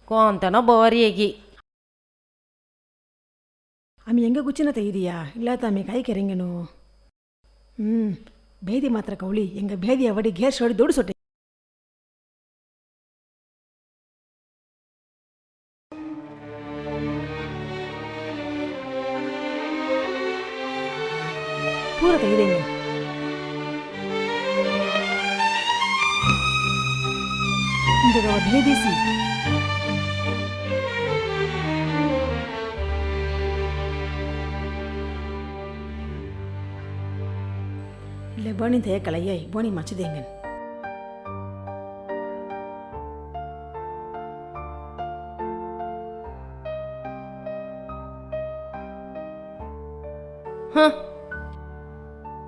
కోంతన బోరికి ఆమె ఎంగ కూర్చున్న తెయ్యదియా ఇల్లాత ఆమె కాய்க்கறீங்கனோ பேதி மாத்திர கவுளி எங்க பேதி அவடி கேர் சோடி தோடு சொட்டே பூர தெய்தேங்க இந்த பேதிசி இல்லை பேணி தேக்கலையே பேணி மச்சுதேங்க ஹ